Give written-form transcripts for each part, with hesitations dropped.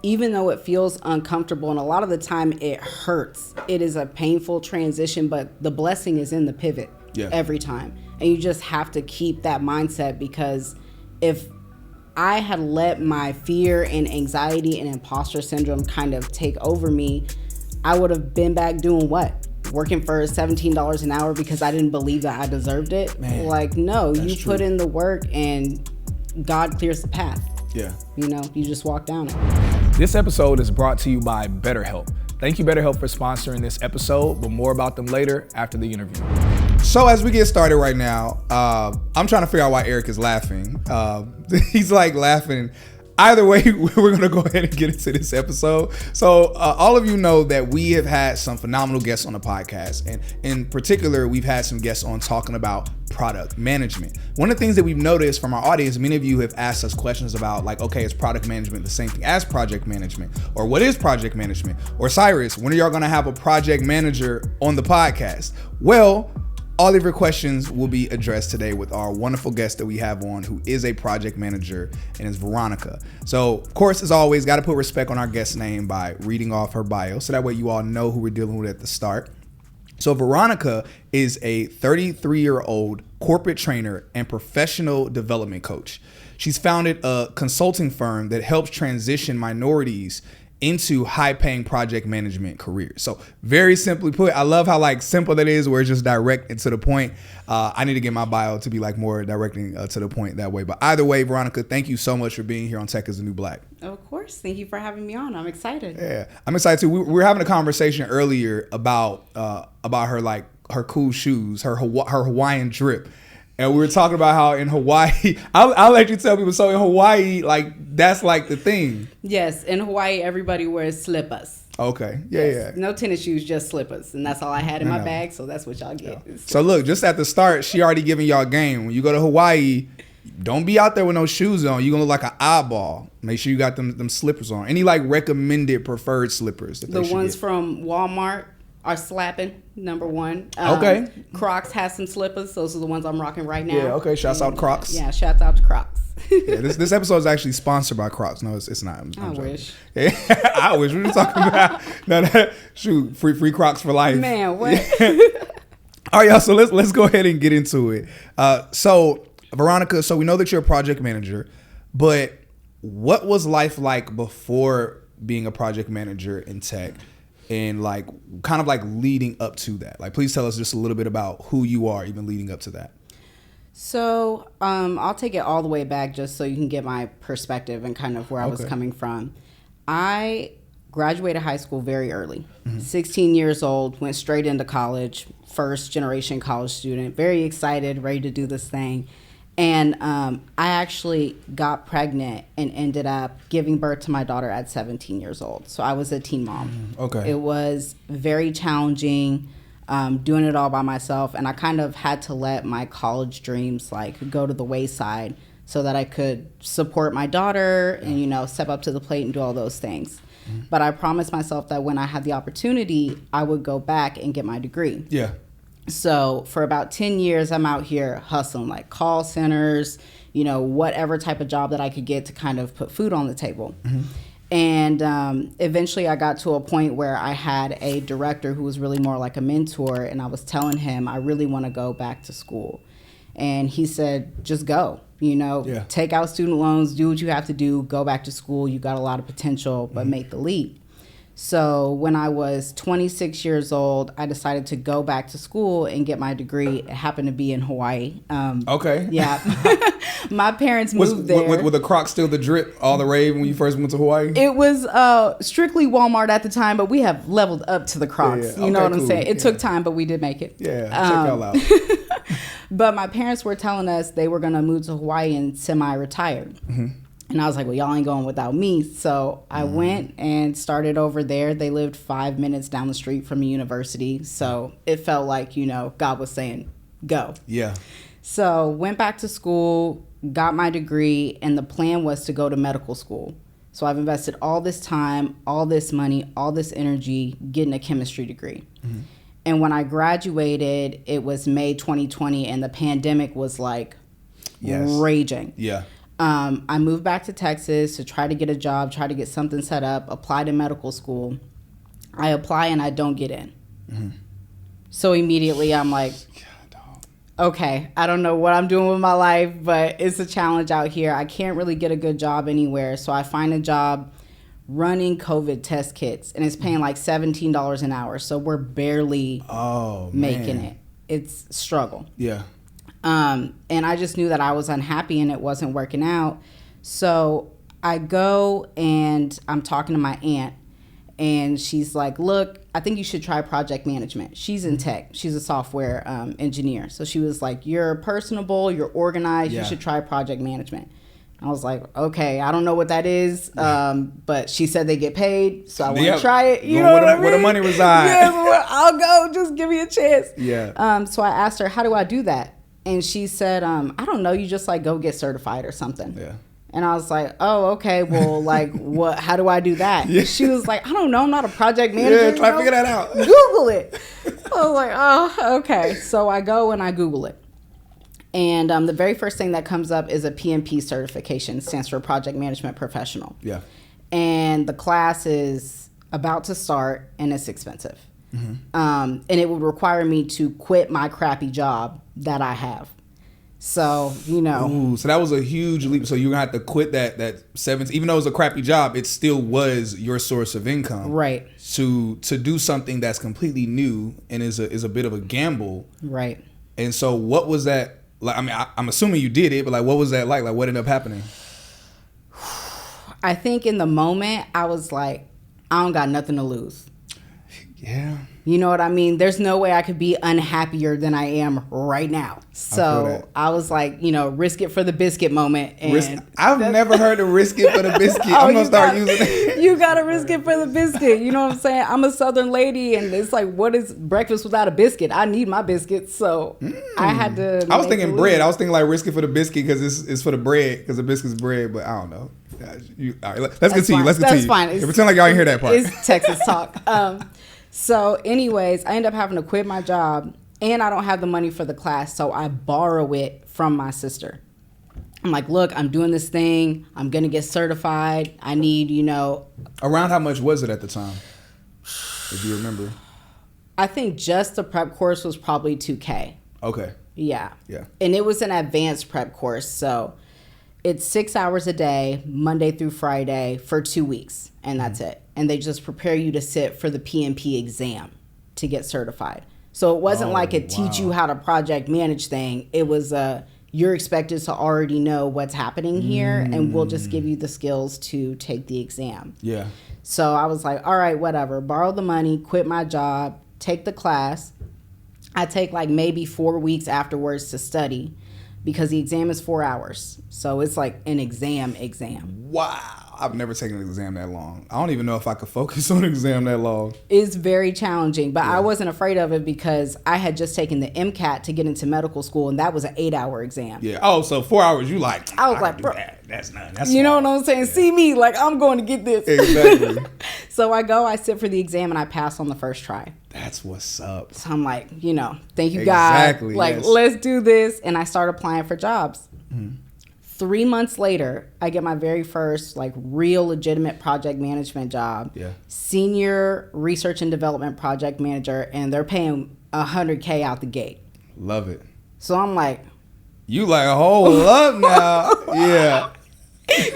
even though it feels uncomfortable and a lot of the time it hurts, it is a painful transition, but the blessing is in the pivot every time. And you just have to keep that mindset, because if I had let my fear and anxiety and imposter syndrome kind of take over me, I would have been back doing what? Working for $17 an hour because I didn't believe that I deserved it. Man, like, no, you put in the work and God clears the path. Yeah. You know, you just walk down it. This episode is brought to you by BetterHelp. Thank you, BetterHelp, for sponsoring this episode, but more about them later after the interview. So as we get started right now, I'm trying to figure out why Eric is laughing. He's like laughing. Either way, we're going to go ahead and get into this episode. So all of you know that we have had some phenomenal guests on the podcast. And in particular, we've had some guests on talking about product management. One of the things that we've noticed from our audience, many of you have asked us questions about like, okay, is product management the same thing as project management? Or what is project management? Or Cyrus, when are y'all going to have a project manager on the podcast? Well, all of your questions will be addressed today with our wonderful guest that we have on, who is a project manager, and is Veronica. So, of course, as always, got to put respect on our guest's name by reading off her bio, so that way you all know who we're dealing with at the start. So Veronica is a 33-year-old corporate trainer and professional development coach. She's founded a consulting firm that helps transition minorities into high-paying project management careers. So very simply put, I love how like simple that is, where it's just direct and to the point. I need to get my bio to be like more directing to the point that way. But either way, Veronica, thank you so much for being here on Tech is the New Black. Of course. Thank you for having me on. I'm excited. Yeah, I'm excited too. We were having a conversation earlier about her, like her cool shoes, her Hawaiian drip. And we were talking about how in Hawaii, I'll let you tell people. So in Hawaii, like that's like the thing. Yes, in Hawaii, everybody wears slippers. Okay, yeah. No tennis shoes, just slippers, and that's all I had in my bag. So that's what y'all get. Yeah. So look, just at the start, she already giving y'all game. When you go to Hawaii, don't be out there with no shoes on. You're gonna look like an eyeball. Make sure you got them slippers on. Any like recommended preferred slippers? That the ones from Walmart are slapping, number one. Okay. Crocs has some slippers. Those are the ones I'm rocking right now. Yeah, okay. Shouts out to Crocs. Yeah, shouts out to Crocs. Yeah, this episode is actually sponsored by Crocs. No, it's not. I wish. Yeah, I wish. What are you talking about? No, shoot, free Crocs for life. Man, what? All right, y'all. So let's go ahead and get into it. So Veronica, so we know that you're a project manager, but what was life like before being a project manager in tech? And like kind of like leading up to that, like please tell us just a little bit about who you are even leading up to that. So I'll take it all the way back just so you can get my perspective and kind of where I was coming from. I graduated high school very early, 16 years old, went straight into college, first generation college student, very excited, ready to do this thing. And I actually got pregnant and ended up giving birth to my daughter at 17 years old. So I was a teen mom. Okay. It was very challenging, doing it all by myself. And I kind of had to let my college dreams like go to the wayside so that I could support my daughter and, you know, step up to the plate and do all those things. But I promised myself that when I had the opportunity, I would go back and get my degree. Yeah. So for about 10 years, I'm out here hustling like call centers, you know, whatever type of job that I could get to kind of put food on the table. And eventually I got to a point where I had a director who was really more like a mentor. And I was telling him, I really want to go back to school. And he said, just go, you know, take out student loans, do what you have to do, go back to school. You got a lot of potential, but make the leap. So when I was 26 years old, I decided to go back to school and get my degree. It happened to be in Hawaii. Okay. Yeah. My parents moved there. Were the Crocs still the drip all the rave when you first went to Hawaii? It was strictly Walmart at the time, but we have leveled up to the Crocs. You know what I'm saying? It took time, but we did make it. Yeah, check y'all out. But my parents were telling us they were going to move to Hawaii and semi-retire. And I was like, well, y'all ain't going without me. So I went and started over there. They lived 5 minutes down the street from a university. So it felt like, you know, God was saying, go. Yeah. So went back to school, got my degree, and the plan was to go to medical school. So I've invested all this time, all this money, all this energy getting a chemistry degree. And when I graduated, it was May 2020, and the pandemic was like raging. Yeah. I moved back to Texas to try to get a job, try to get something set up, apply to medical school. I apply and I don't get in. So immediately I'm like, okay, I don't know what I'm doing with my life, but it's a challenge out here. I can't really get a good job anywhere. So I find a job running COVID test kits, and it's paying like $17 an hour. So we're barely making it. It's a struggle. Yeah. And I just knew that I was unhappy and it wasn't working out. So I go and I'm talking to my aunt, and she's like, look, I think you should try project management. She's in tech. She's a software engineer. So she was like, you're personable, you're organized, you should try project management. I was like, okay, I don't know what that is, but she said they get paid, so I want to try it. You know what I mean? Where the money resides. Yeah, I'll go. Just give me a chance. Yeah. So I asked her, how do I do that? And she said, I don't know. You just like go get certified or something. Yeah. And I was like, oh, okay. Well, like, what? How do I do that? Yeah. She was like, I don't know. I'm not a project manager. Yeah, try to figure that out. Google it. I was like, oh, okay. So I go and I Google it. And the very first thing that comes up is a PMP certification, stands for Project Management Professional. Yeah. And the class is about to start, and it's expensive. And it would require me to quit my crappy job that I have. So, you know. Ooh, so that was a huge leap. So you're going to have to quit that 17, even though it was a crappy job, it still was your source of income. Right. To do something that's completely new and is a bit of a gamble. Right. And so what was that? Like, I mean, I'm assuming you did it, but like, what was that like? Like, what ended up happening? I think in the moment, I was like, I don't got nothing to lose. Yeah. You know what I mean? There's no way I could be unhappier than I am right now. So I was like, you know, risk it for the biscuit moment. And I've never heard of risk it for the biscuit. I'm going to start using it. You got to risk it for the biscuit. You know what I'm saying? I'm a Southern lady, and it's like, what is breakfast without a biscuit? I need my biscuits. So I had to. I was thinking bread. I was thinking like risk it for the biscuit because it's for the bread, because the biscuit's bread, but I don't know. All right, let's continue. Let's continue. That's fine. Pretend like y'all didn't hear that part. It's Texas talk. So anyways, I end up having to quit my job, and I don't have the money for the class, so I borrow it from my sister. I'm like, look, I'm doing this thing. I'm going to get certified. I need, you know. Around how much was it at the time, if you remember? I think just the prep course was probably $2,000. Okay. Yeah. Yeah. And it was an advanced prep course, so it's 6 hours a day, Monday through Friday, for 2 weeks, and that's it. And they just prepare you to sit for the PMP exam to get certified. So it wasn't like a teach you how to project manage thing. It was you're expected to already know what's happening here, and we'll just give you the skills to take the exam. Yeah. So I was like, all right, whatever. Borrow the money, quit my job, take the class. I take like maybe 4 weeks afterwards to study, because the exam is 4 hours. So it's like an exam. Wow. I've never taken an exam that long. I don't even know if I could focus on an exam that long. It's very challenging, but I wasn't afraid of it because I had just taken the MCAT to get into medical school, and that was an 8-hour exam. Yeah. Oh, so 4 hours, you like, I was like, bro, that's nothing. That's you know what I'm saying? Yeah. See me, like, I'm going to get this. Exactly. So I go, I sit for the exam, and I pass on the first try. That's what's up. So I'm like, you know, thank you, God. Like, let's do this. And I start applying for jobs. 3 months later, I get my very first like real legitimate project management job. Yeah. Senior research and development project manager, and they're paying $100K out the gate. Love it. So I'm like, you like, hold up now. Yeah.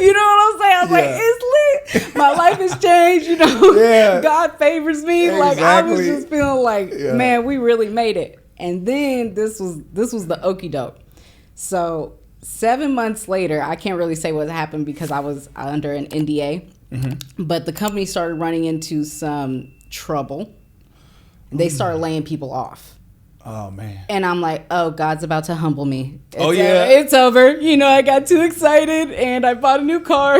You know what I'm saying? I was like, it's lit. My life has changed, you know. Yeah. God favors me. Exactly. Like, I was just feeling like, man, we really made it. And then this was the okie doke. So 7 months later, I can't really say what happened because I was under an NDA, but the company started running into some trouble. They started laying people off. Oh, man. And I'm like, oh, God's about to humble me. It's it's over. You know, I got too excited and I bought a new car. I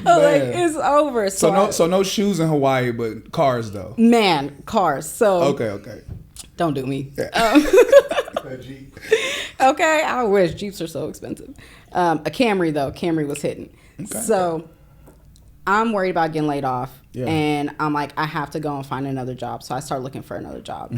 was like, it's over. So no shoes in Hawaii, but cars, though. Man, cars. So Okay. Don't do me. Yeah. Okay, I wish. Jeeps are so expensive. A Camry, though. Camry was hitting. Okay. So I'm worried about getting laid off. Yeah. And I'm like, I have to go and find another job. So I start looking for another job.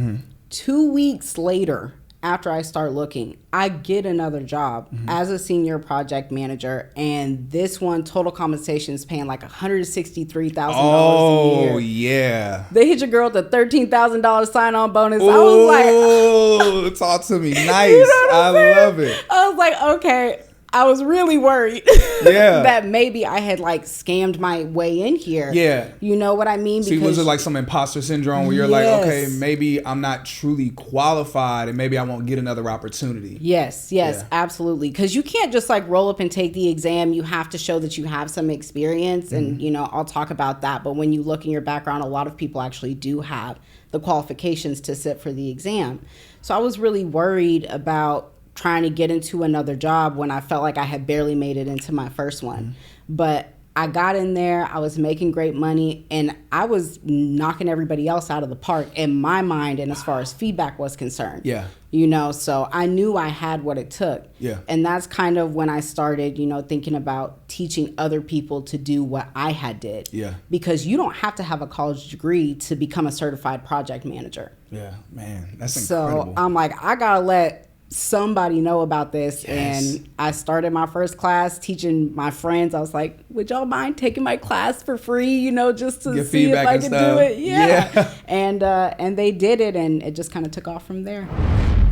2 weeks later, after I start looking, I get another job as a senior project manager, and this one total compensation is paying like $163,000 a year. Oh yeah. They hit your girl with a $13,000 sign-on bonus. I was like, oh, talk to me, nice. You know I love it. I was like, okay. I was really worried that maybe I had like scammed my way in here. Yeah. You know what I mean? See, was it like some imposter syndrome where you're like, okay, maybe I'm not truly qualified and maybe I won't get another opportunity? Yes, absolutely. Because you can't just like roll up and take the exam. You have to show that you have some experience. And, you know, I'll talk about that. But when you look in your background, a lot of people actually do have the qualifications to sit for the exam. So I was really worried about trying to get into another job when I felt like I had barely made it into my first one. But I got in there, I was making great money, and I was knocking everybody else out of the park in my mind and as far as feedback was concerned. Yeah. You know, so I knew I had what it took. Yeah. And that's kind of when I started, you know, thinking about teaching other people to do what I had did. Yeah. Because you don't have to have a college degree to become a certified project manager. Yeah, man, that's incredible. So I'm like, I gotta let somebody know about this. Yes. And I started my first class teaching my friends. I was like, would y'all mind taking my class for free, you know, just to Get see if I could do it? Yeah. And they did it, and it just kind of took off from there.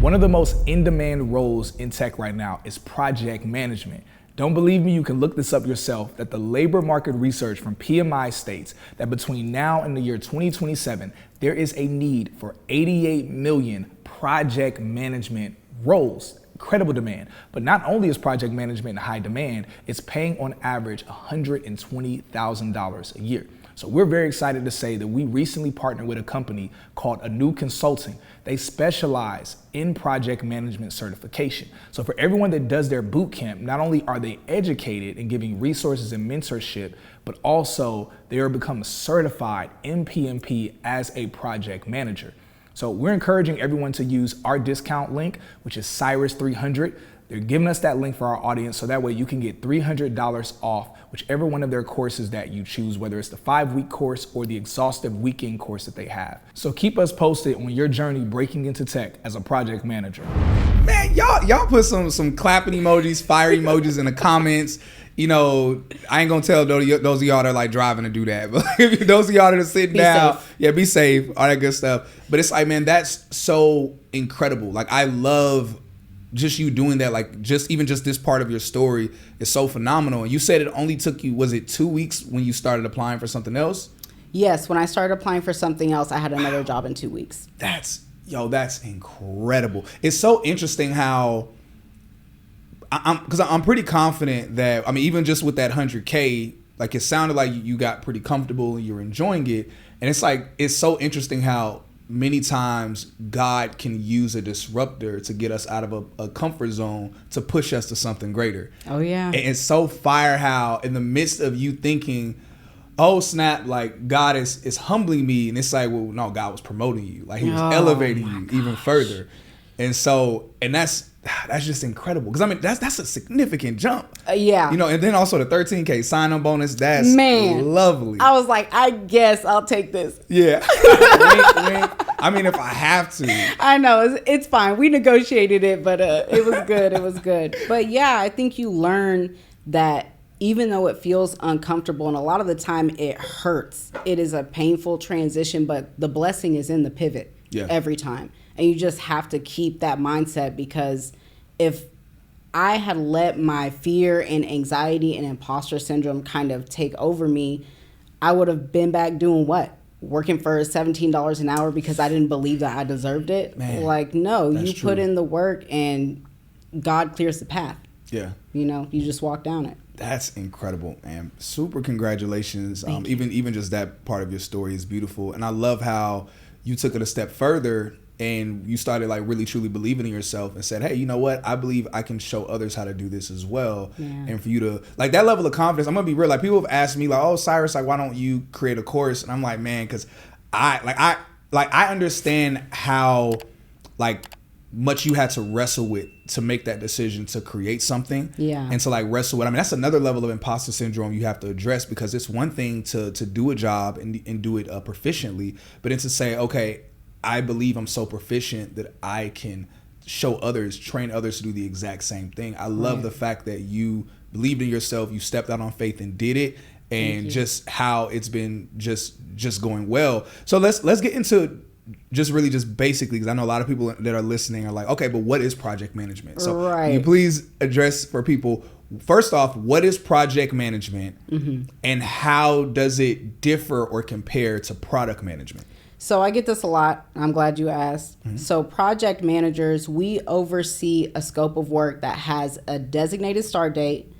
One of the most in-demand roles in tech right now is project management. Don't believe me? You can look this up yourself, that the labor market research from PMI states that between now and the year 2027, there is a need for 88 million project management roles. Incredible demand. But not only is project management in high demand, it's paying on average $120,000 a year. So we're very excited to say that we recently partnered with a company called A New Consulting. They specialize in project management certification. So for everyone that does their boot camp, not only are they educated in giving resources and mentorship, but also they are become certified in PMP as a project manager. So we're encouraging everyone to use our discount link, which is Cyrus 300. They're giving us that link for our audience so that way you can get $300 off whichever one of their courses that you choose, whether it's the 5-week course or the exhaustive weekend course that they have. So keep us posted on your journey breaking into tech as a project manager. Man, y'all put some clapping emojis, fire emojis in the comments. You know, I ain't gonna tell those of y'all that are like driving to do that, but those of y'all that are sitting down, be safe, all that good stuff. But it's like, man, that's so incredible. Like, I love just you doing that. Like, just this part of your story is so phenomenal. And you said it only took you, was it 2 weeks when you started applying for something else? Yes, when I started applying for something else, I had another job in 2 weeks. That's incredible. It's so interesting how. Because I'm pretty confident that, I mean, even just with that 100K, like it sounded like you got pretty comfortable and you're enjoying it. And it's like, it's so interesting how many times God can use a disruptor to get us out of a comfort zone to push us to something greater. Oh, yeah. And it's so fire how in the midst of you thinking, oh, snap, like God is humbling me. And it's like, well, no, God was promoting you. Like he was elevating you even further. And so, and that's just incredible. Because I mean, that's a significant jump. Yeah. You know, and then also the 13K sign-on bonus, that's lovely. I was like, I guess I'll take this. Yeah. Wink, wink. I mean, if I have to. I know, it's fine. We negotiated it, but it was good. It was good. But yeah, I think you learn that even though it feels uncomfortable and a lot of the time it hurts, it is a painful transition, but the blessing is in the pivot every time. And you just have to keep that mindset, because if I had let my fear and anxiety and imposter syndrome kind of take over me, I would have been back doing what? Working for $17 an hour because I didn't believe that I deserved it. Man, like, no, you put in the work and God clears the path. Yeah. You know, you just walk down it. That's incredible, man. Super congratulations. Even just that part of your story is beautiful. And I love how you took it a step further and you started like really truly believing in yourself and said, hey, you know what? I believe I can show others how to do this as well. Yeah. And for you to like that level of confidence, I'm gonna be real. Like people have asked me like, oh, Cyrus, like, why don't you create a course? And I'm like, man, because I understand how like much you had to wrestle with to make that decision to create something. Yeah. And to like wrestle with. I mean, that's another level of imposter syndrome you have to address, because it's one thing to do a job and do it proficiently, but then to say, okay, I believe I'm so proficient that I can show others, train others to do the exact same thing. I love the fact that you believed in yourself, you stepped out on faith and did it, and just how it's been just going well. So let's get into just basically, because I know a lot of people that are listening are like, okay, but what is project management? So can you please address for people, first off, what is project management and how does it differ or compare to product management? So I get this a lot. I'm glad you asked. So project managers, we oversee a scope of work that has a designated start date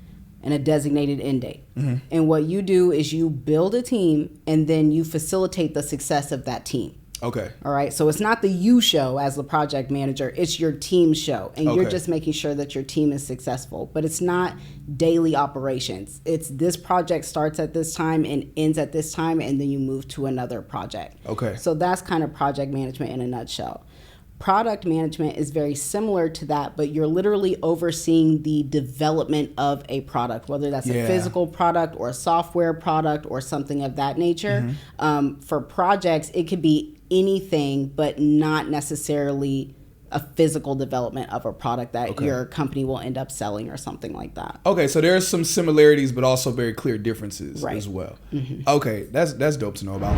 and a designated end date. And what you do is you build a team and then you facilitate the success of that team. Okay. All right. So it's not the you show as the project manager. It's your team show. And you're just making sure that your team is successful. But it's not daily operations. It's this project starts at this time and ends at this time, and then you move to another project. Okay. So that's kind of project management in a nutshell. Product management is very similar to that, but you're literally overseeing the development of a product, whether that's a physical product or a software product or something of that nature. For projects, it could be anything, but not necessarily a physical development of a product that your company will end up selling or something like that. Okay, so there's some similarities, but also very clear differences as well. Okay, that's dope to know about.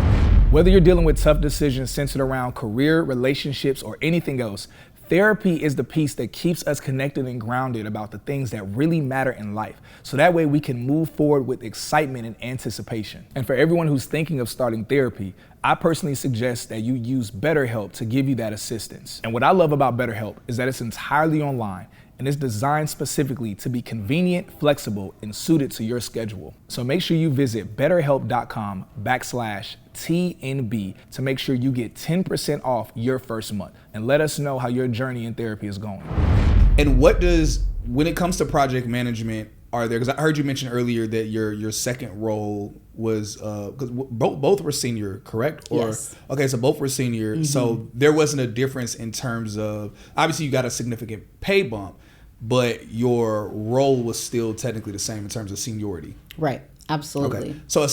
Whether you're dealing with tough decisions centered around career, relationships, or anything else, therapy is the piece that keeps us connected and grounded about the things that really matter in life. So that way we can move forward with excitement and anticipation. And for everyone who's thinking of starting therapy, I personally suggest that you use BetterHelp to give you that assistance. And what I love about BetterHelp is that it's entirely online and it's designed specifically to be convenient, flexible, and suited to your schedule. So make sure you visit betterhelp.com/TNB to make sure you get 10% off your first month, and let us know how your journey in therapy is going. And when it comes to project management, because I heard you mention earlier that your second role was, because both were senior, correct? Yes. Okay, so both were senior. So there wasn't a difference in terms of, obviously you got a significant pay bump, but your role was still technically the same in terms of seniority. Right, absolutely. Okay. So I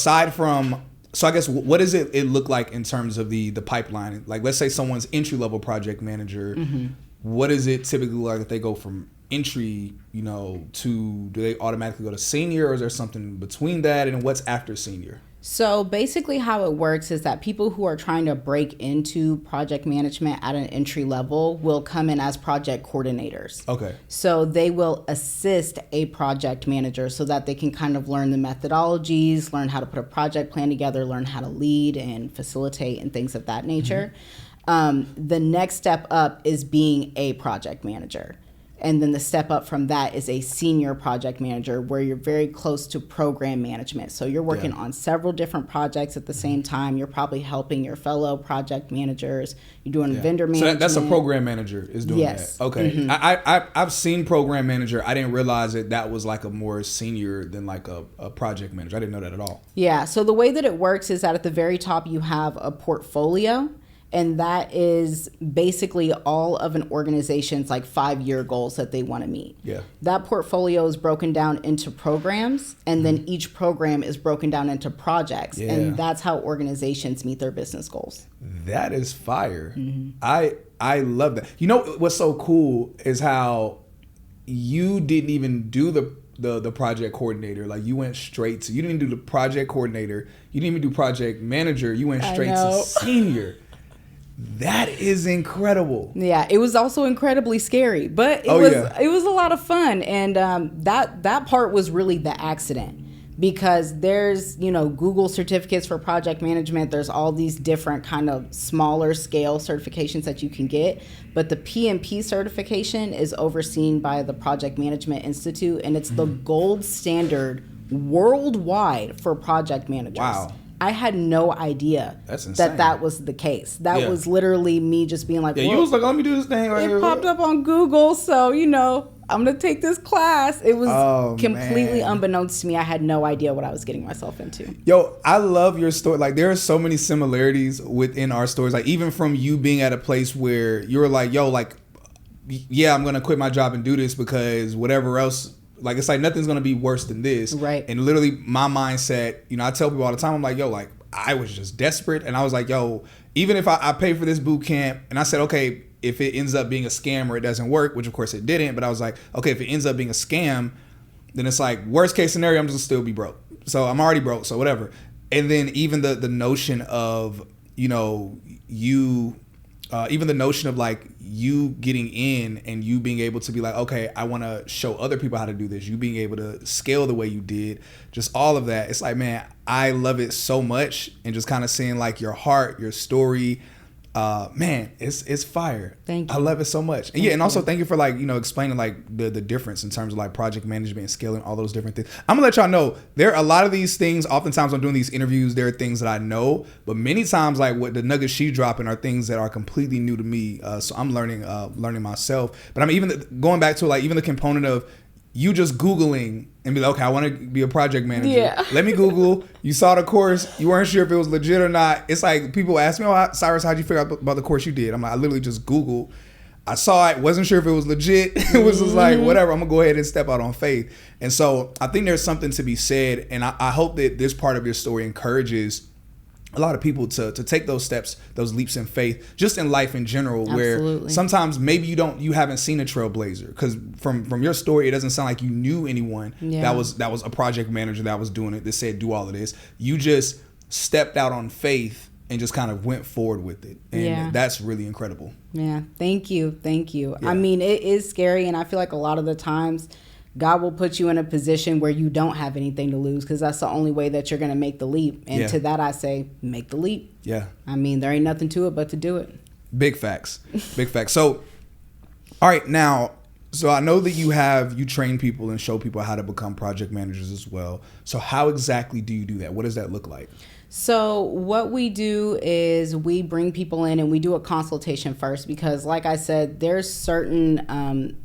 guess what does it look like in terms of the pipeline? Like, let's say someone's entry level project manager, what is it typically like if they go from entry, do they automatically go to senior, or is there something between that, and what's after senior? So basically how it works is that people who are trying to break into project management at an entry level will come in as project coordinators. Okay. So they will assist a project manager so that they can kind of learn the methodologies, learn how to put a project plan together, learn how to lead and facilitate and things of that nature. The next step up is being a project manager. And then the step up from that is a senior project manager, where you're very close to program management. So you're working on several different projects at the same time. You're probably helping your fellow project managers. You're doing vendor management. So that's a program manager is doing that. Okay. I've seen program manager. I didn't realize that was like a more senior than like a project manager. I didn't know that at all. Yeah. So the way that it works is that at the very top you have a portfolio. And that is basically all of an organization's like 5-year goals that they want to meet. Yeah. That portfolio is broken down into programs, and then each program is broken down into projects. Yeah. And that's how organizations meet their business goals. That is fire. I love that. You know what's so cool is how you didn't even do the project coordinator. Like, you went straight to, you didn't even do the project coordinator. You didn't even do project manager. You went straight to senior. That is incredible. Yeah, it was also incredibly scary, but it was a lot of fun. And that part was really the accident, because there's, Google certificates for project management. There's all these different kind of smaller scale certifications that you can get. But the PMP certification is overseen by the Project Management Institute, and it's the gold standard worldwide for project managers. Wow. I had no idea that was the case. That was literally me just being like, you was like, let me do this thing. It popped up on Google, so, I'm going to take this class. It was completely unbeknownst to me. I had no idea what I was getting myself into. Yo, I love your story. Like, there are so many similarities within our stories. Like, even from you being at a place where you're like, yo, like, yeah, I'm going to quit my job and do this because whatever else. Like, it's like nothing's going to be worse than this. Right. And literally my mindset, I tell people all the time, I'm like, yo, like, I was just desperate. And I was like, yo, even if I pay for this boot camp, and I said, okay, if it ends up being a scam or it doesn't work, which of course it didn't, but I was like, okay, if it ends up being a scam, then it's like worst case scenario, I'm just still be broke. So I'm already broke, so whatever. And then even the notion of, you know, even the notion of like you getting in and you being able to be like, okay, I want to show other people how to do this. You being able to scale the way you did, just all of that. It's like, man, I love it so much. And just kind of seeing like your heart, your story, man, it's fire. Thank you. I love it so much. And and also thank you for like, you know, explaining like the difference in terms of like project management and scaling, all those different things. I'm gonna let y'all know there are a lot of these things. Oftentimes I'm doing these interviews, there are things that I know, but many times like what the nuggets she's dropping are things that are completely new to me. So I'm learning myself. But I'm even going back to like even the component of you just Googling and be like, okay, I want to be a project manager. Yeah. Let me Google. You saw the course. You weren't sure if it was legit or not. It's like people ask me, oh, Cyrus, how'd you figure out about the course you did? I'm like, I literally just Googled. I saw it. Wasn't sure if it was legit. It was just like, whatever. I'm going to go ahead and step out on faith. And so I think there's something to be said. And I hope that this part of your story encourages a lot of people to take those steps, those leaps in faith, just in life in general, Absolutely. where sometimes maybe you haven't seen a trailblazer, because from your story, it doesn't sound like you knew anyone that was a project manager that was doing it, that said, do all of this. You just stepped out on faith and just kind of went forward with it. And that's really incredible. Yeah. Thank you. Yeah. Yeah. I mean, it is scary. And I feel like a lot of the times God will put you in a position where you don't have anything to lose, because that's the only way that you're going to make the leap. And to that, I say, make the leap. Yeah. I mean, there ain't nothing to it but to do it. Big facts. Big facts. So, all right, now, so I know that you train people and show people how to become project managers as well. So how exactly do you do that? What does that look like? So what we do is we bring people in and we do a consultation first, because like I said, there's certain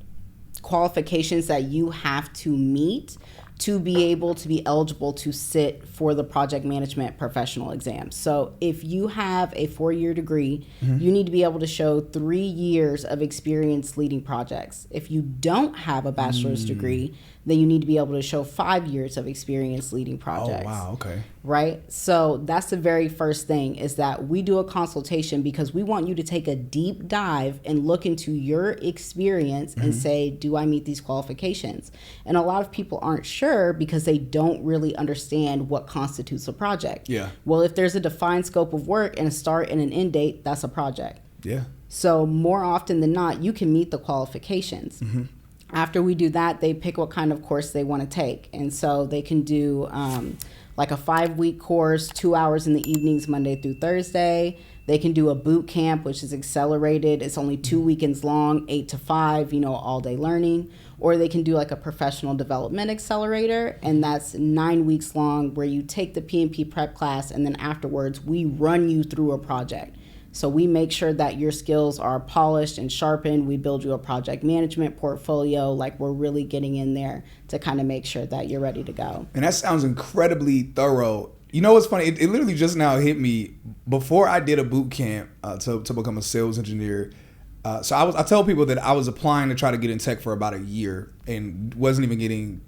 qualifications that you have to meet to be able to be eligible to sit for the project management professional exam. So if you have a 4-year degree, you need to be able to show 3 years of experience leading projects. If you don't have a bachelor's degree, then you need to be able to show 5 years of experience leading projects. Oh, wow. Okay. Right? So that's the very first thing, is that we do a consultation because we want you to take a deep dive and look into your experience and say, do I meet these qualifications? And a lot of people aren't sure because they don't really understand what constitutes a project. Yeah. Well, if there's a defined scope of work and a start and an end date, that's a project. Yeah. So more often than not, you can meet the qualifications. After we do that, they pick what kind of course they want to take. And so they can do like a 5-week course, 2 hours in the evenings, Monday through Thursday. They can do a boot camp, which is accelerated. It's only 2 weekends long, 8 to 5, all day learning. Or they can do like a professional development accelerator, and that's 9 weeks long, where you take the P&P prep class, and then afterwards we run you through a project. So we make sure that your skills are polished and sharpened. We build you a project management portfolio. Like, we're really getting in there to kind of make sure that you're ready to go. And that sounds incredibly thorough. You know what's funny? It literally just now hit me. Before I did a boot camp to become a sales engineer, so I tell people that I was applying to try to get in tech for about a year and wasn't even getting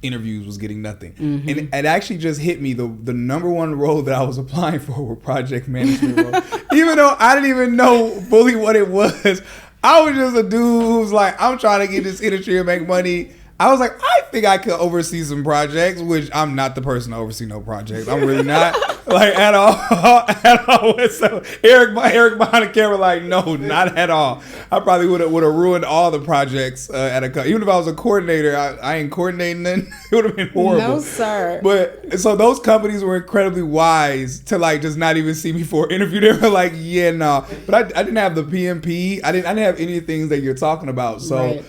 interviews, was getting nothing. And it actually just hit me, the number one role that I was applying for were project management roles. Even though I didn't even know fully what it was. I was just a dude who's like, I'm trying to get this industry and make money. I was like, I think I could oversee some projects, which I'm not the person to oversee no projects. I'm really not, like, at all. So Eric behind the camera, like, no, not at all. I probably would have ruined all the projects at a company. Even if I was a coordinator, I ain't coordinating nothing. It would have been horrible. No, sir. But so those companies were incredibly wise to like just not even see me for an interview. They were like, yeah, no. But I didn't have the PMP. I didn't have any of the things that you're talking about. So. Right.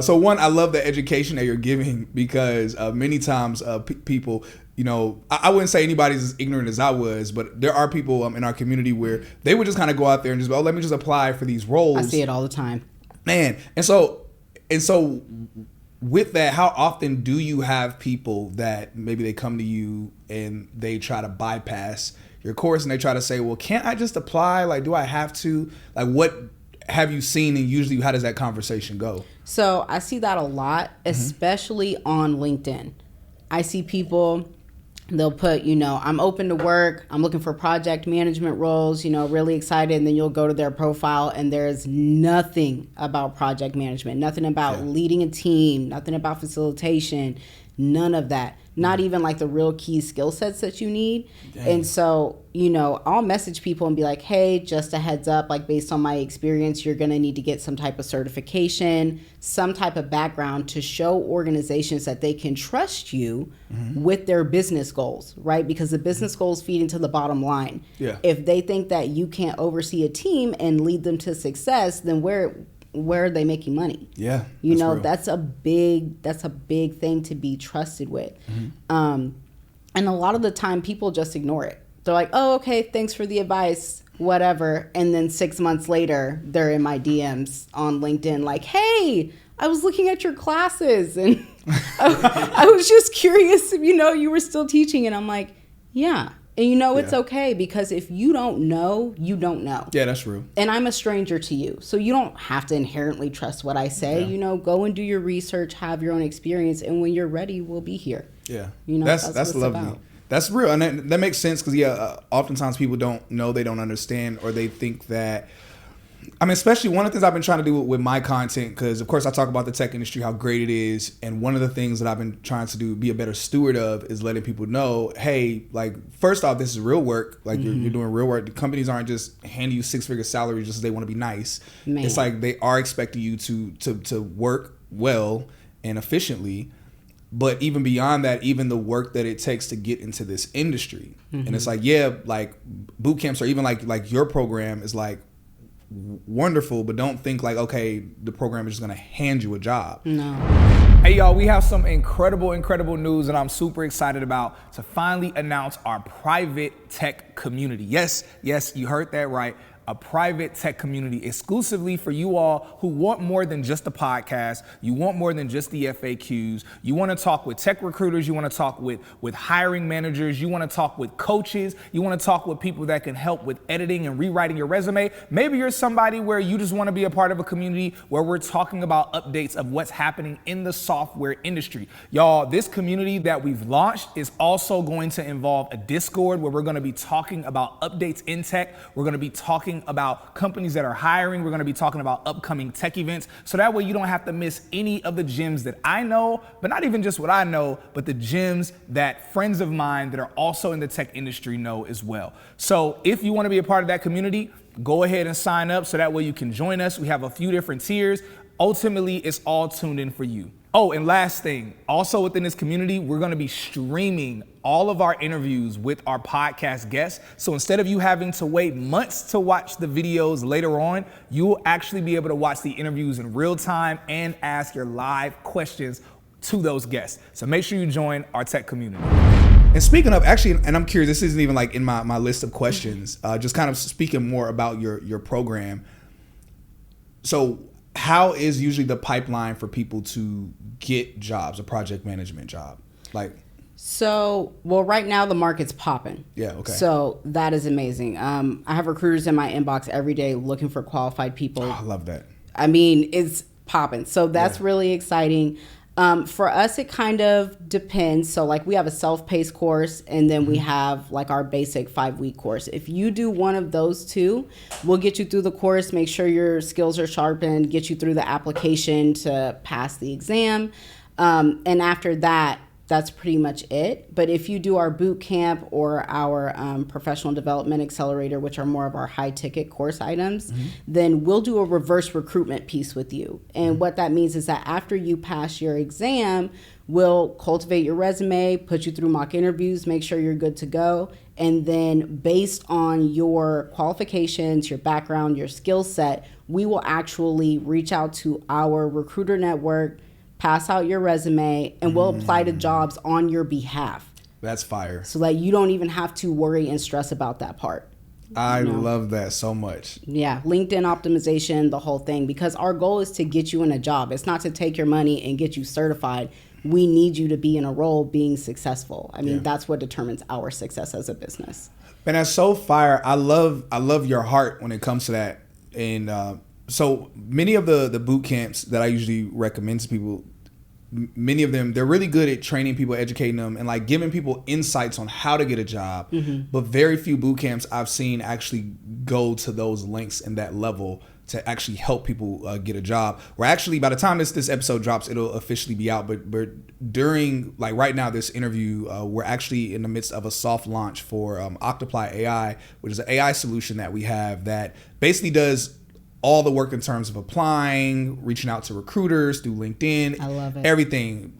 So one, I love the education that you're giving, because many times people, I wouldn't say anybody's as ignorant as I was, but there are people in our community where they would just kind of go out there and just, let me just apply for these roles. I see it all the time. Man. And so with that, how often do you have people that maybe they come to you and they try to bypass your course and they try to say, well, can't I just apply? Like, do I have to? Like, what have you seen, and usually how does that conversation go? So I see that a lot, especially on LinkedIn. I see people they'll put, I'm open to work. I'm looking for project management roles, really excited. And then you'll go to their profile and there's nothing about project management, nothing about leading a team, nothing about facilitation, none of that. Not even like the real key skill sets that you need. Dang. And so, I'll message people and be like, hey, just a heads up, like based on my experience, you're going to need to get some type of certification, some type of background to show organizations that they can trust you with their business goals, right? Because the business goals feed into the bottom line. Yeah. If they think that you can't oversee a team and lead them to success, then where are they making money? Yeah. That's a big thing to be trusted with. And a lot of the time people just ignore it. They're like, oh, okay, thanks for the advice, whatever. And then 6 months later, they're in my DMs on LinkedIn like, hey, I was looking at your classes and I was just curious if, you were still teaching. And I'm like, yeah. And it's okay, because if you don't know, you don't know. Yeah, that's true. And I'm a stranger to you. So you don't have to inherently trust what I say. Yeah. Go and do your research, have your own experience. And when you're ready, we'll be here. Yeah. That's lovely. About. That's real. And that makes sense because, oftentimes people don't know, they don't understand, or they think that, especially one of the things I've been trying to do with my content, because of course I talk about the tech industry, how great it is. And one of the things that I've been trying to do, be a better steward of, is letting people know, hey, like, first off, this is real work. Like you're doing real work. The companies aren't just handing you 6-figure salaries just because they want to be nice. Man. It's like they are expecting you to work well and efficiently. But even beyond that, even the work that it takes to get into this industry. And it's like, like boot camps, or even like your program is like wonderful, but don't think like, okay, the program is just going to hand you a job. No. Hey y'all, we have some incredible news that I'm super excited about, to finally announce our private tech community. Yes, you heard that right. A private tech community exclusively for you all who want more than just the podcast. You want more than just the FAQs. You want to talk with tech recruiters. You want to talk with hiring managers. You want to talk with coaches. You want to talk with people that can help with editing and rewriting your resume. Maybe you're somebody where you just want to be a part of a community where we're talking about updates of what's happening in the software industry. Y'all, this community that we've launched is also going to involve a Discord where we're going to be talking about updates in tech. We're going to be talking about companies that are hiring. We're going to be talking about upcoming tech events. So that way you don't have to miss any of the gems that I know, but not even just what I know, but the gems that friends of mine that are also in the tech industry know as well. So if you want to be a part of that community, go ahead and sign up so that way you can join us. We have a few different tiers. Ultimately, it's all tuned in for you. Oh, and last thing, also within this community, we're going to be streaming all of our interviews with our podcast guests. So instead of you having to wait months to watch the videos later on, you will actually be able to watch the interviews in real time and ask your live questions to those guests. So make sure you join our tech community. And speaking of, actually, and I'm curious, this isn't even like in my list of questions, just kind of speaking more about your program. So how is usually the pipeline for people to get jobs, a project management job? Well, right now the market's popping. Yeah, okay. So that is amazing. I have recruiters in my inbox every day looking for qualified people. Oh, I love that. It's popping. So that's really exciting. For us, it kind of depends. So we have a self-paced course, and then we have our basic 5-week course. If you do one of those two, we'll get you through the course, make sure your skills are sharpened, get you through the application to pass the exam. And after that, that's pretty much it. But if you do our boot camp or our professional development accelerator, which are more of our high ticket course items, then we'll do a reverse recruitment piece with you. And what that means is that after you pass your exam, we'll cultivate your resume, put you through mock interviews, make sure you're good to go. And then based on your qualifications, your background, your skill set, we will actually reach out to our recruiter network, pass out your resume, and we'll apply to jobs on your behalf. That's fire. So that you don't even have to worry and stress about that part. I love that so much. Yeah, LinkedIn optimization, the whole thing, because our goal is to get you in a job. It's not to take your money and get you certified. We need you to be in a role being successful. That's what determines our success as a business. Man, that's so fire. I love your heart when it comes to that. And so many of the boot camps that I usually recommend to people, many of them, they're really good at training people, educating them, and like giving people insights on how to get a job. But very few boot camps I've seen actually go to those lengths and that level to actually help people get a job. We're actually, by the time this episode drops, it'll officially be out. But during, like right now, this interview, we're actually in the midst of a soft launch for Octoply AI, which is an AI solution that we have that basically does all the work in terms of applying, reaching out to recruiters through LinkedIn. I love it. Everything.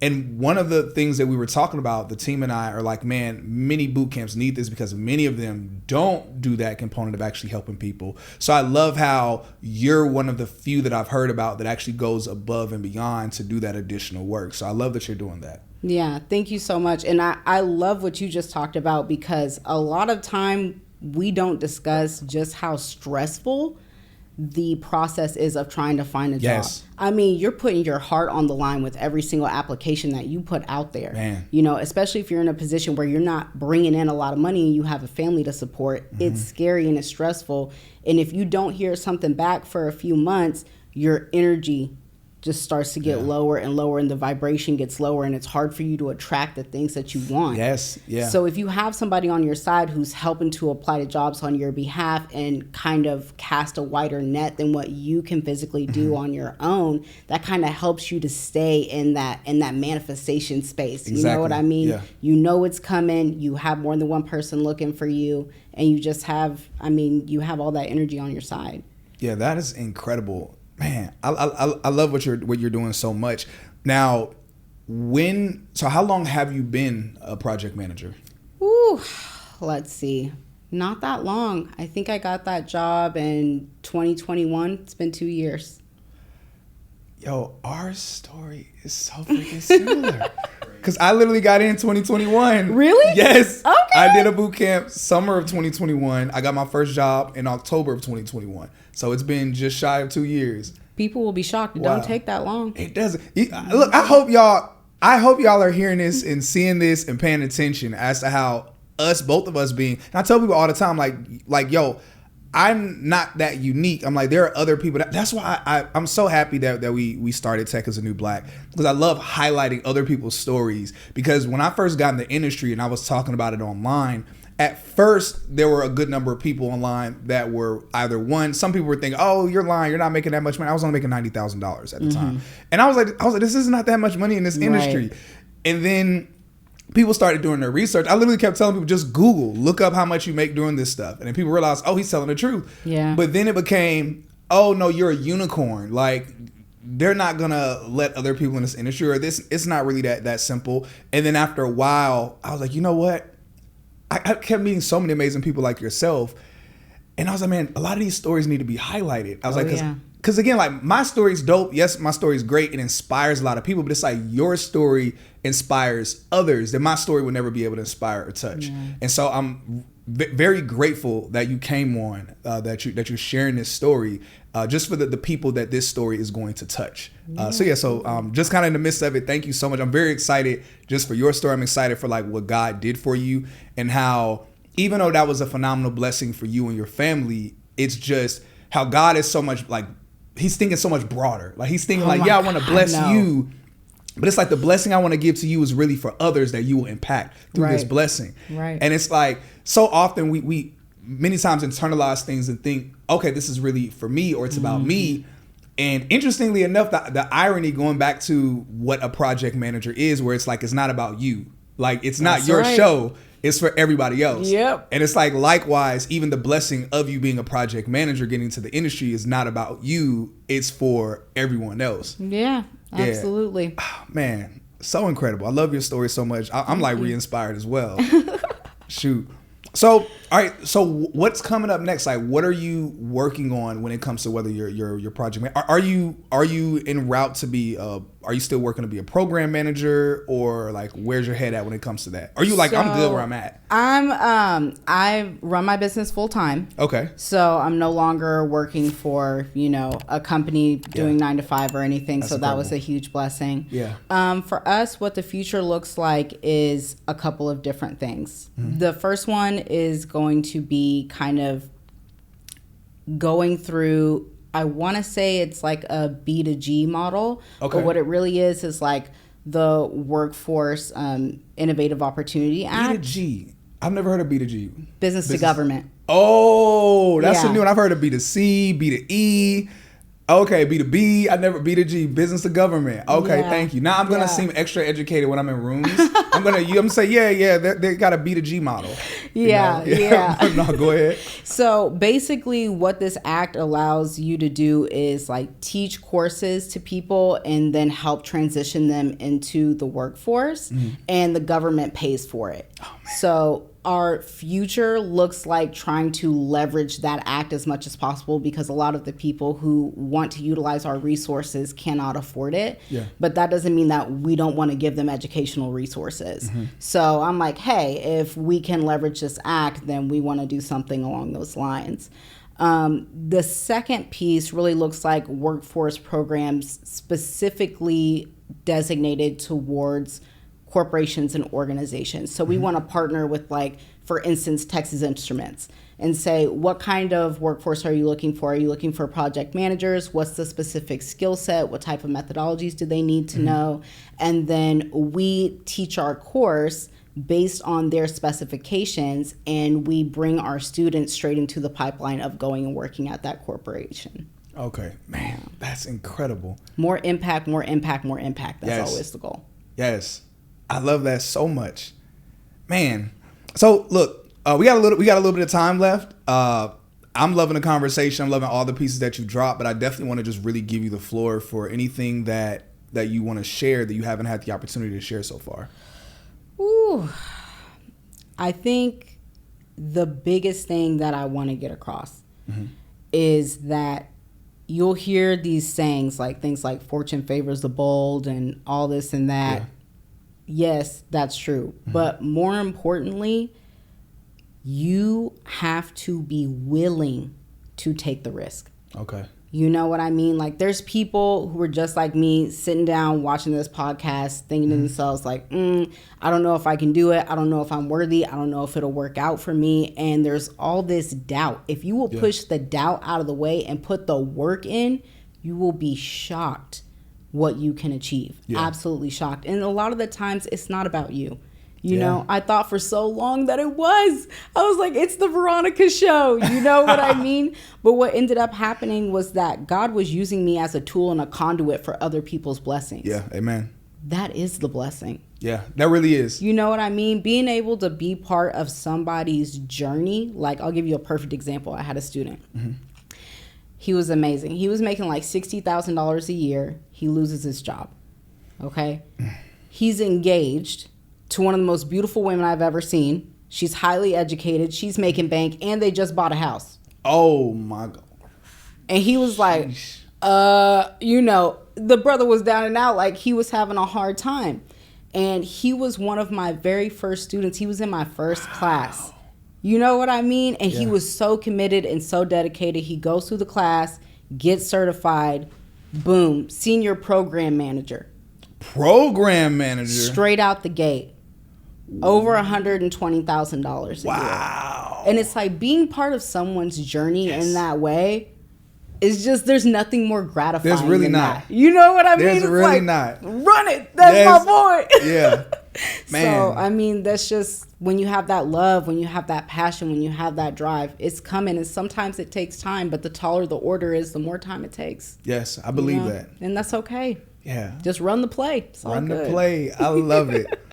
And one of the things that we were talking about, the team and I are like, man, many boot camps need this because many of them don't do that component of actually helping people. So I love how you're one of the few that I've heard about that actually goes above and beyond to do that additional work. So I love that you're doing that. Yeah, thank you so much. And I love what you just talked about, because a lot of time we don't discuss just how stressful the process is of trying to find a job. I mean, you're putting your heart on the line with every single application that you put out there. Man. You know, especially if you're in a position where you're not bringing in a lot of money and you have a family to support. It's scary and it's stressful. And if you don't hear something back for a few months, your energy just starts to get lower and lower, and the vibration gets lower, and it's hard for you to attract the things that you want. So if you have somebody on your side who's helping to apply to jobs on your behalf and kind of cast a wider net than what you can physically do on your own, that kind of helps you to stay in that manifestation space. You know what I mean? Yeah. You know it's coming. You have more than one person looking for you, and you just have, you have all that energy on your side. Yeah, that is incredible. Man, I love what you're doing so much. Now, how long have you been a project manager? Ooh, let's see. Not that long. I think I got that job in 2021. It's been 2 years. Yo, our story is so freaking similar. Because I literally got in 2021. Really? Yes. Okay. I did a boot camp summer of 2021. I got my first job in October of 2021. So it's been just shy of 2 years. People will be shocked. It don't take that long. It doesn't. Look, I hope y'all are hearing this and seeing this and paying attention as to how both of us being. And I tell people all the time, like, yo, I'm not that unique. I'm like, there are other people. That's why I'm so happy that we started Tech as a New Black, because I love highlighting other people's stories. Because when I first got in the industry and I was talking about it online, at first there were a good number of people online that were either some people were thinking, oh, you're lying, you're not making that much money. I was only making $90,000 at the time. And I was like, this is not that much money in this industry. And then people started doing their research. I literally kept telling people, just Google, look up how much you make doing this stuff. And then people realized, oh, he's telling the truth. Yeah. But then it became, oh, no, you're a unicorn. Like, they're not going to let other people in this industry, or it's not really that simple. And then after a while, I was like, you know what? I kept meeting so many amazing people like yourself. And I was like, man, a lot of these stories need to be highlighted. I was because again, like, my story's dope. Yes, my story's great. It inspires a lot of people, but it's like your story inspires others that my story would never be able to inspire or touch. Yeah. And so I'm very grateful that you came on, that you're sharing this story, just for the people that this story is going to touch. So just kind of in the midst of it, thank you so much. I'm very excited just for your story. I'm excited for like what God did for you, and how, even though that was a phenomenal blessing for you and your family, it's just how God is so much like, he's thinking so much broader. Like, he's thinking I want to bless you, but it's like the blessing I want to give to you is really for others that you will impact through this blessing. Right. And it's like, so often we many times internalize things and think, okay, this is really for me, or it's about me. And interestingly enough, the irony, going back to what a project manager is, where it's like, it's not about you. Like, it's not your show. It's for everybody else. Yep. And it's like, likewise, even the blessing of you being a project manager, getting into the industry, is not about you. It's for everyone else. Yeah, absolutely. Oh, man, so incredible. I love your story so much. I'm like re-inspired as well. Shoot. So, all right. So what's coming up next? Like, what are you working on when it comes to whether you're project manager? Are you en route to be are you still working to be a program manager, or like, where's your head at when it comes to that? Are you like, I'm good where I'm at? I run my business full time. Okay. So I'm no longer working for, a company doing 9 to 5 or anything. That's incredible. That was a huge blessing. Yeah. For us, what the future looks like is a couple of different things. The first one is going to be kind of going through I want to say it's like a B2G model. Okay. But what it really is like the Workforce Innovative Opportunity Act. B2G. I've never heard of B2G. Business to government. Oh, that's Yeah. a new one. I've heard of B2C, B2E. Okay, B2B. I never B2G, business to government. Okay, Yeah. thank you. Now I'm gonna seem extra educated when I'm in rooms. I'm gonna say, yeah, they got a B2G model. Yeah. No, go ahead. So basically what this act allows you to do is like teach courses to people and then help transition them into the workforce, and the government pays for it. So our future looks like trying to leverage that act as much as possible, because a lot of the people who want to utilize our resources cannot afford it. Yeah. But that doesn't mean that we don't want to give them educational resources. So I'm like, hey, if we can leverage this act, then we want to do something along those lines. The second piece really looks like workforce programs specifically designated towards corporations and organizations. So we want to partner with, like, for instance, Texas Instruments, and say, what kind of workforce are you looking for? Are you looking for project managers? What's the specific skill set? What type of methodologies do they need to know? And then we teach our course based on their specifications, and we bring our students straight into the pipeline of going and working at that corporation. Okay, man, that's incredible. More impact, more impact, more impact. That's Yes. always the goal. Yes, I love that so much, man. So look, we got a little bit of time left. I'm loving the conversation. I'm loving all the pieces that you dropped, but I definitely want to just really give you the floor for anything that you want to share that you haven't had the opportunity to share so far. Ooh, I think the biggest thing that I want to get across is that you'll hear these sayings, like things like fortune favors the bold and all this and that. Yeah. Yes, that's true. But more importantly, you have to be willing to take the risk. Okay. You know what I mean? Like, there's people who are just like me, sitting down watching this podcast, thinking to themselves like, I don't know if I can do it. I don't know if I'm worthy. I don't know if it'll work out for me. And there's all this doubt. If you will push the doubt out of the way and put the work in, you will be shocked what you can achieve. Yeah. Absolutely shocked. And a lot of the times it's not about you. You know, I thought for so long that it was. I was like, it's the Veronica show. You know what I mean? But what ended up happening was that God was using me as a tool and a conduit for other people's blessings. Yeah. Amen. That is the blessing. Yeah, that really is. You know what I mean? Being able to be part of somebody's journey. Like, I'll give you a perfect example. I had a student. He was amazing. He was making like $60,000 a year. He loses his job. Okay? He's engaged to one of the most beautiful women I've ever seen. She's highly educated. She's making bank, and they just bought a house. Oh my God. And he was like, you know, the brother was down and out. Like, he was having a hard time. And he was one of my very first students. He was in my first class. You know what I mean? And he was so committed and so dedicated. He goes through the class, gets certified, boom, senior program manager. Program manager. Straight out the gate. Over $120,000 a year. Wow. And it's like, being part of someone's journey in that way is just, there's nothing more gratifying. There's really than not. that. You know what I mean? There's It's really like, not. Run it. That's my boy. Yeah. Man. So, I mean, that's just, when you have that love, when you have that passion, when you have that drive, it's coming. And sometimes it takes time, but the taller the order is, the more time it takes. Yes, I believe You know? that. And that's okay. Yeah. Just run the play. It's all Run the good. play. I love it.